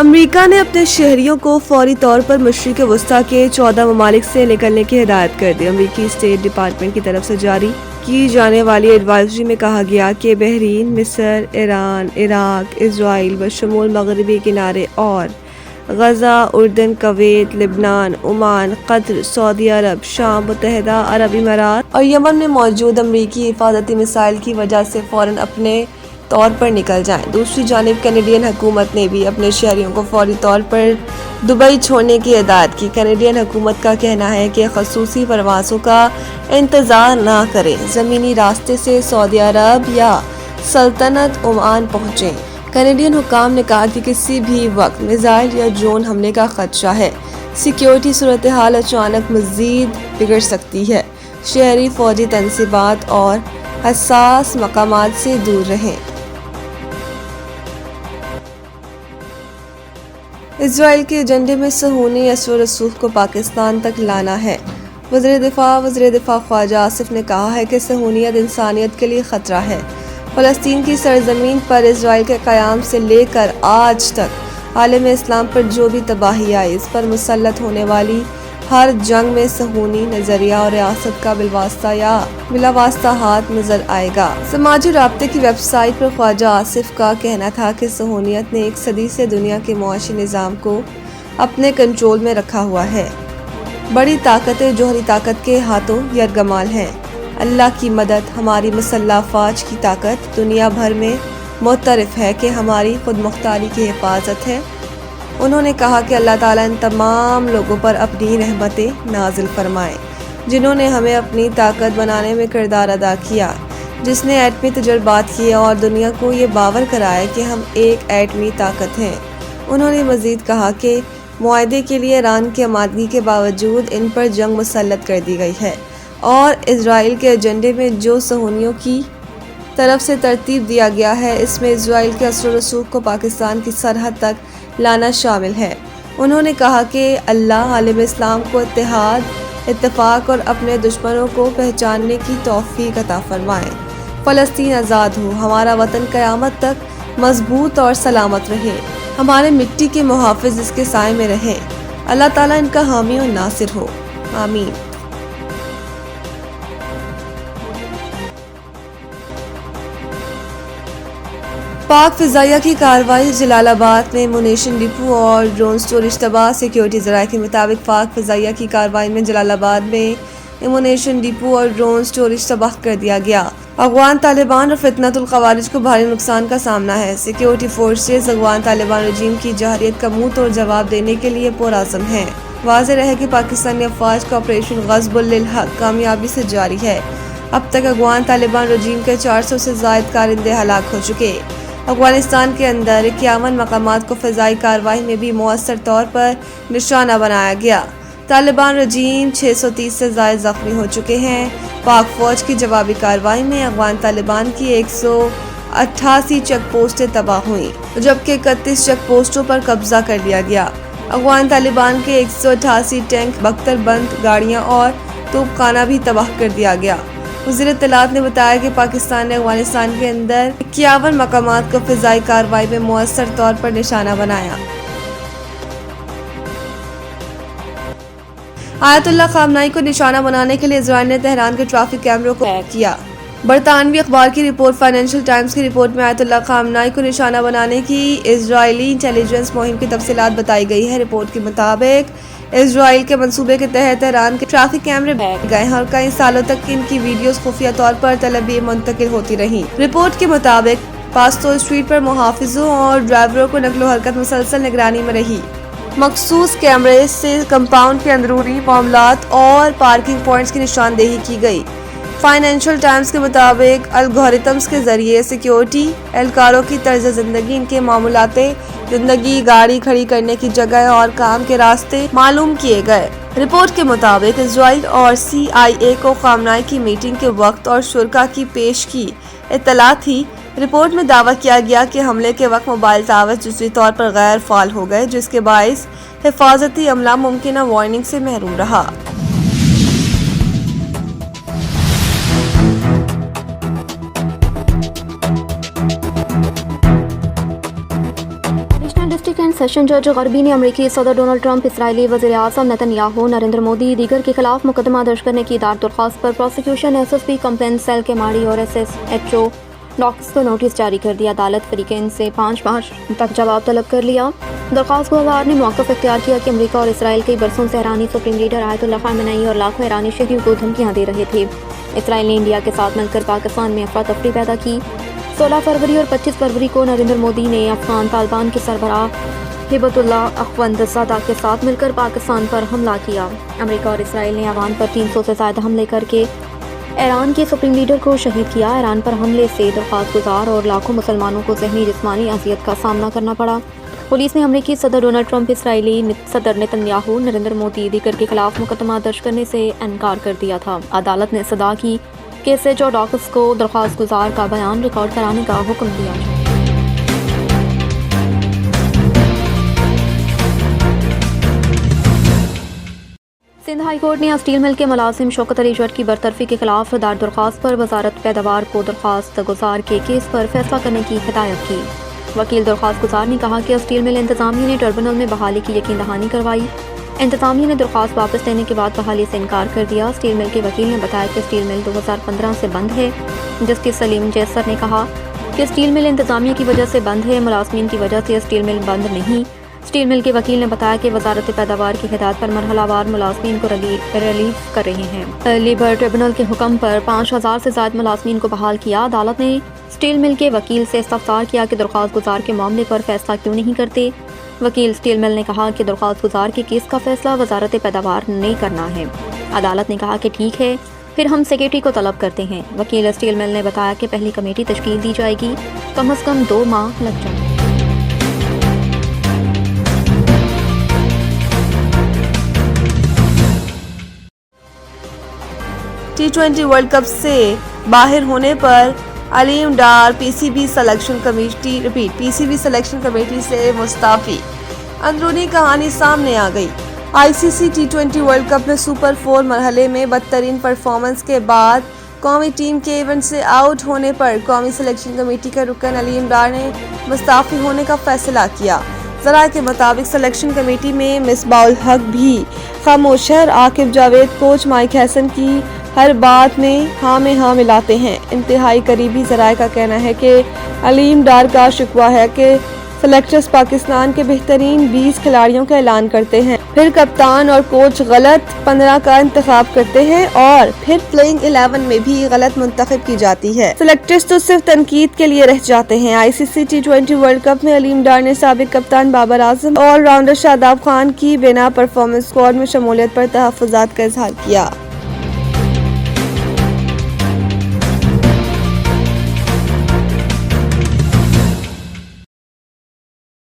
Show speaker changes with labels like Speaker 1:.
Speaker 1: امریکہ نے اپنے شہریوں کو فوری طور پر مشرق وسطی کے 14 ممالک سے نکلنے کی ہدایت کر دی۔ امریکی اسٹیٹ ڈپارٹمنٹ کی طرف سے جاری کی جانے والی ایڈوائزری میں کہا گیا کہ بحرین، مصر، ایران، عراق، اسرائیل بشمول مغربی کنارے اور غزہ، اردن، کویت، لبنان، عمان، قطر، سعودی عرب، شام، متحدہ عرب امارات اور یمن میں موجود امریکی حفاظتی مسائل کی وجہ سے فوراً اپنے طور پر نکل جائیں۔ دوسری جانب کینیڈین حکومت نے بھی اپنے شہریوں کو فوری طور پر دبئی چھوڑنے کی ہدایت کی۔ کینیڈین حکومت کا کہنا ہے کہ خصوصی پروازوں کا انتظار نہ کریں، زمینی راستے سے سعودی عرب یا سلطنت عمان پہنچیں۔ کینیڈین حکام نے کہا کہ کسی بھی وقت میزائل یا ڈرون حملے کا خدشہ ہے۔ سیکیورٹی صورتحال اچانک مزید بگڑ سکتی ہے۔ شہری فوجی تنصیبات اور حساس مقامات سے دور رہیں۔ اسرائیل کے ایجنڈے میں صہیونی اثر و رسوخ کو پاکستان تک لانا ہے۔ وزیر دفاع خواجہ آصف نے کہا ہے کہ صہیونیت انسانیت کے لیے خطرہ ہے۔ فلسطین کی سرزمین پر اسرائیل کے قیام سے لے کر آج تک عالم اسلام پر جو بھی تباہی آئی، اس پر مسلط ہونے والی ہر جنگ میں صہیونی نظریہ اور ریاست کا بالواسطہ یا بلا واسطہ ہاتھ نظر آئے گا۔ سماجی رابطے کی ویب سائٹ پر خواجہ آصف کا کہنا تھا کہ صہیونیت نے ایک صدی سے دنیا کے معاشی نظام کو اپنے کنٹرول میں رکھا ہوا ہے۔ بڑی طاقتیں جوہری طاقت کے ہاتھوں یرغمال ہیں۔ اللہ کی مدد، ہماری مسلح افواج کی طاقت دنیا بھر میں معترف ہے کہ ہماری خود مختاری کی حفاظت ہے۔ انہوں نے کہا کہ اللہ تعالیٰ ان تمام لوگوں پر اپنی رحمتیں نازل فرمائے جنہوں نے ہمیں اپنی طاقت بنانے میں کردار ادا کیا، جس نے ایٹمی تجربات کیے اور دنیا کو یہ باور کرایا کہ ہم ایک ایٹمی طاقت ہیں۔ انہوں نے مزید کہا کہ معاہدے کے لیے ایران کی آمادگی کے باوجود ان پر جنگ مسلط کر دی گئی ہے اور اسرائیل کے ایجنڈے میں جو صہیونیوں کی طرف سے ترتیب دیا گیا ہے، اس میں اسرائیل کے اثر و رسوخ کو پاکستان کی سرحد تک لانا شامل ہے۔ انہوں نے کہا کہ اللہ عالم اسلام کو اتحاد، اتفاق اور اپنے دشمنوں کو پہچاننے کی توفیق عطا فرمائے۔ فلسطین آزاد ہو، ہمارا وطن قیامت تک مضبوط اور سلامت رہے، ہمارے مٹی کے محافظ اس کے سائے میں رہیں۔ اللہ تعالیٰ ان کا حامی و ناصر ہو، آمین۔ پاک فضائیہ کی کارروائی جلال آباد میں ایمونیشن ڈپو اور ڈرون سٹوریج تباہ۔ سیکیورٹی ذرائع کے مطابق پاک فضائیہ کی کارروائی میں جلال آباد میں ایمونیشن ڈپو اور ڈرون سٹوریج تباہ کر دیا گیا۔ افغان طالبان اور فتنۃ الخوارج کو بھاری نقصان کا سامنا ہے۔ سیکیورٹی فورسز افغان طالبان رجیم کی جارحیت کا منہ توڑ جواب دینے کے لیے پرعزم ہیں۔ واضح رہے کہ پاکستانی افواج کا آپریشن غصب للحق کامیابی سے جاری ہے۔ اب تک افغان طالبان رجیم کے 400 سے زائد کارندے ہلاک ہو چکے۔ افغانستان کے اندر 51 مقامات کو فضائی کارروائی میں بھی مؤثر طور پر نشانہ بنایا گیا۔ طالبان رجیم 630 سے زائد زخمی ہو چکے ہیں۔ پاک فوج کی جوابی کارروائی میں افغان طالبان کی 188 چیک پوسٹیں تباہ ہوئیں، جبکہ 31 چیک پوسٹوں پر قبضہ کر لیا گیا۔ افغان طالبان کے 188 ٹینک، بختر بند گاڑیاں اور توپ خانہ بھی تباہ کر دیا گیا۔ وزیر اطلاعات نے بتایا کہ پاکستان نے افغانستان کے اندر 51 مقامات کو فضائی کارروائی میں مؤثر طور پر نشانہ بنایا۔ آیت اللہ خامنہئی کو نشانہ بنانے کے لیے اسرائیل نے تہران کے ٹریفک کیمروں کو ہیک کیا۔ برطانوی اخبار کی رپورٹ فائنینشل ٹائمز کی رپورٹ میں آیت اللہ خامنہئی کو نشانہ بنانے کی اسرائیلی انٹیلی جنس مہم کی تفصیلات بتائی گئی ہے۔ رپورٹ کے مطابق اسرائیل کے منصوبے کے تحت تہران کے ٹریفک کیمرے ہیک گئے ہیں اور کئی سالوں تک ان کی ویڈیوز خفیہ طور پر طلبی منتقل ہوتی رہیں۔ رپورٹ کے مطابق پاستو اسٹریٹ پر محافظوں اور ڈرائیوروں کو نقل و حرکت مسلسل نگرانی میں رہی۔ مخصوص کیمرے سے کمپاؤنڈ کے اندرونی معاملات اور پارکنگ پوائنٹس کی نشاندہی کی گئی۔ فائنینشل ٹائمز کے مطابق الگورتھمز کے ذریعے سیکیورٹی اہلکاروں کی طرز زندگی، ان کے معمولات زندگی، گاڑی کھڑی کرنے کی جگہ اور کام کے راستے معلوم کیے گئے۔ رپورٹ کے مطابق اسرائیل اور CIA کو خامنہئی کی میٹنگ کے وقت اور شرکاء کی پیش کی اطلاع تھی۔ رپورٹ میں دعویٰ کیا گیا کہ حملے کے وقت موبائل ٹاورز جزوی طور پر غیر فعال ہو گئے، جس کے باعث حفاظتی عملہ ممکنہ وارننگ سے محروم رہا۔
Speaker 2: ڈومیسٹک اینڈ سیشن جج غربی نے امریکی صدر ڈونلڈ ٹرمپ، اسرائیلی وزیر اعظم نیتن یاہو، نریندر مودی دیگر کے خلاف مقدمہ درج کرنے کی درخواست پر prosecution S S P complaint cell Keamari اور S S H O Docks کو نوٹس جاری کر دیا۔ عدالت فریقین سے 5 مارچ تک جواب طلب کر لیا۔ درخواست گوار نے موقف اختیار کیا کہ امریکہ اور اسرائیل کئی برسوں سے ایرانی سپریم لیڈر آیت اللہ خامنئی اور لاکھوں ایرانی شہریوں کو دھمکیاں دے رہے تھے۔ اسرائیل نے انڈیا کے ساتھ مل کر پاکستان میں افراتفری پیدا کی۔ 16 فروری اور 25 فروری کو نریندر مودی نے افغان طالبان کے سربراہ ہبت اللہ اخوند زادہ کے ساتھ مل کر پاکستان پر حملہ کیا۔ امریکہ اور اسرائیل نے ایوان پر 300 سے زائد حملے کر کے ایران کے سپریم لیڈر کو شہید کیا۔ ایران پر حملے سے درخواست گزار اور لاکھوں مسلمانوں کو ذہنی جسمانی اذیت کا سامنا کرنا پڑا۔ پولیس نے امریکی صدر ڈونلڈ ٹرمپ، اسرائیلی صدر نیتن یاہو، نریندر مودی دیگر کے خلاف مقدمہ درج کرنے سے انکار کر دیا تھا۔ عدالت نے صدا کی کہ ایس ایچ او ڈاکس کو درخواست گزار کا بیان ریکارڈ کرانے کا حکم دیا۔ سندھ ہائی کورٹ نے اسٹیل مل کے ملازم شوکت علی جٹ کی برطرفی کے خلاف دائر درخواست پر وزارت پیداوار کو درخواست گزار کے کیس پر فیصلہ کرنے کی ہدایت کی۔ وکیل درخواست گزار نے کہا کہ اسٹیل مل انتظامیہ نے ٹربیونل میں بحالی کی یقین دہانی کروائی۔ انتظامیہ نے درخواست واپس لینے کے بعد بحالی سے انکار کر دیا۔ اسٹیل مل کے وکیل نے بتایا کہ اسٹیل مل 2015 سے بند ہے۔ جسٹس سلیم جیسر نے کہا کہ اسٹیل مل انتظامیہ کی وجہ سے بند ہے، ملازمین کی وجہ سے اسٹیل مل بند نہیں۔ اسٹیل مل کے وکیل نے بتایا کہ وزارت پیداوار کی ہدایت پر مرحلہ وار ملازمین کو ریلیف کر رہے ہیں۔ لیبر ٹریبونل کے حکم پر 5000 سے زائد ملازمین کو بحال کیا۔ عدالت نے اسٹیل مل کے وکیل سے استفسار کیا کہ درخواست گزار کے معاملے پر فیصلہ کیوں نہیں کرتے۔ وکیل اسٹیل مل نے کہا کہ درخواست گزار کے کیس کا فیصلہ وزارت پیداوار نے کرنا ہے۔ عدالت نے کہا کہ ٹھیک ہے، پھر ہم سیکریٹری کو طلب کرتے ہیں۔ وکیل اسٹیل مل نے بتایا کہ پہلی کمیٹی تشکیل دی جائے گی، کم از کم 2 ماہ لگ جائیں گے۔
Speaker 1: T20 ورلڈ کپ سے باہر ہونے پر علیم ڈار پی سی بی سلیکشن کمیٹی سے مستعفی۔ اندرونی کہانی سامنے آ گئی۔ آئی سی سی T20 ورلڈ کپ میں سپر 4 مرحلے میں بدترین پرفارمنس کے بعد قومی ٹیم کے ایونٹ سے آؤٹ ہونے پر قومی سلیکشن کمیٹی کے رکن علیم ڈار نے مستعفی ہونے کا فیصلہ کیا۔ ذرائع کے مطابق سلیکشن کمیٹی میں مصباح الحق بھی خاموش ہے اور عاقب جاوید کوچ مائک ہیسن کی ہر بات میں ہاں ملاتے ہیں۔ انتہائی قریبی ذرائع کا کہنا ہے کہ علیم ڈار کا شکوہ ہے کہ سلیکٹرز پاکستان کے بہترین 20 کھلاڑیوں کا اعلان کرتے ہیں، پھر کپتان اور کوچ غلط 15 کا انتخاب کرتے ہیں اور پھر پلئنگ 11 میں بھی غلط منتخب کی جاتی ہے۔ سلیکٹرز تو صرف تنقید کے لیے رہ جاتے ہیں۔ آئی سی سی T20 ورلڈ کپ میں علیم ڈار نے سابق کپتان بابر اعظم اور آل راؤنڈر شاداب خان کی بنا پرفارمنس اسکواڈ میں شمولیت پر تحفظات کا اظہار کیا۔